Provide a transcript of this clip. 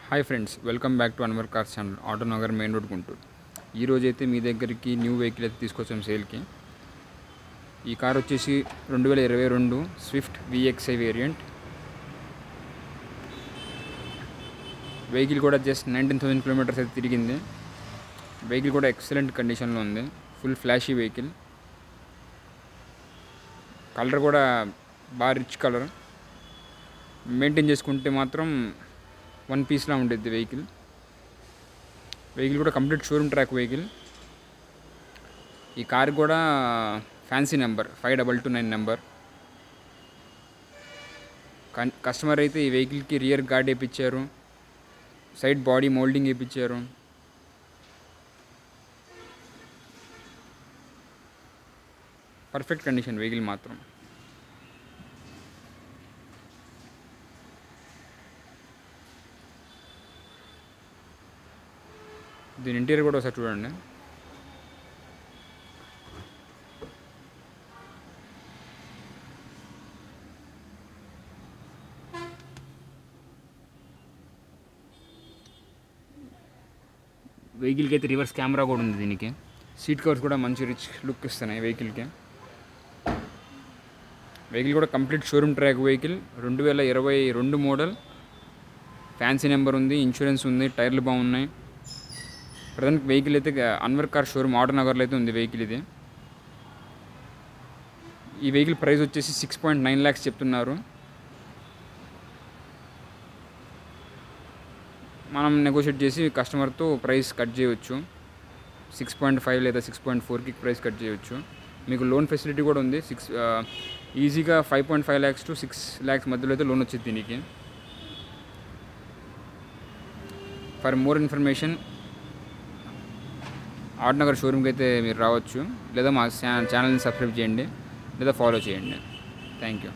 Hi friends, welcome back to Anwar cars channel Autonagar main road Guntur. ఈరోజు అయితే మీ దగ్గరికి న్యూ వెహికల్ అయితే తీసుకొచ్చాం సేల్కి. ఈ కార్ వచ్చేసి 2022 స్విఫ్ట్ VXI వేరియంట్. వెహికల్ కూడా జస్ట్ 19,000 కిలోమీటర్స్ అయితే తిరిగింది. వెహికల్ కూడా ఎక్సలెంట్ కండిషన్లో ఉంది. Full flashy vehicle. కలర్ కూడా బాగా రిచ్ కలర్. మెయింటైన్ చేసుకుంటే మాత్రం వన్ పీస్లా ఉండేది వెహికల్ కూడా కంప్లీట్ షోరూమ్ ట్రాక్ వెహికల్. ఈ కార్ కూడా ఫ్యాన్సీ నెంబర్ 5229 నెంబర్. కస్టమర్ అయితే ఈ వెహికల్కి రియర్ గార్డ్ వేయించారు, సైడ్ బాడీ మోల్డింగ్ వేయించారు. పర్ఫెక్ట్ కండిషన్ వెహికల్ మాత్రం. దీని ఇంటీరియర్ కూడా ఒకసారి చూడండి. వెహికల్కి అయితే రివర్స్ కెమెరా కూడా ఉంది. దీనికి సీట్ కవర్స్ కూడా మంచి రిచ్ లుక్ ఇస్తున్నాయి వెహికల్కి. వెహికల్ కూడా complete showroom track vehicle. 2022 model. Fancy number ఉంది, ఇన్సూరెన్స్ ఉంది, టైర్లు బాగున్నాయి. ప్రజెంట్ వెహికల్ అయితే అన్వర్ కార్ షోరూమ్ ఆటోనగర్లో అయితే ఉంది వెహికల్ ఇది. ఈ వెహికల్ ప్రైస్ వచ్చేసి 6.9 lakhs చెప్తున్నారు. మనం నెగోషియేట్ చేసి కస్టమర్తో ప్రైస్ కట్ చేయవచ్చు. 6.5 లేదా 6.4కి ప్రైస్ కట్ చేయవచ్చు. మీకు లోన్ ఫెసిలిటీ కూడా ఉంది. ఈజీగా 5.5 lakhs to 6 lakhs మధ్యలో అయితే లోన్ వచ్చింది దీనికి. ఫర్ మోర్ ఇన్ఫర్మేషన్ ఆటోనగర్ షోరూమ్కి అయితే మీరు రావచ్చు, లేదా మా ఛానల్ని సబ్స్క్రైబ్ చేయండి, లేదా ఫాలో చేయండి. Thank you.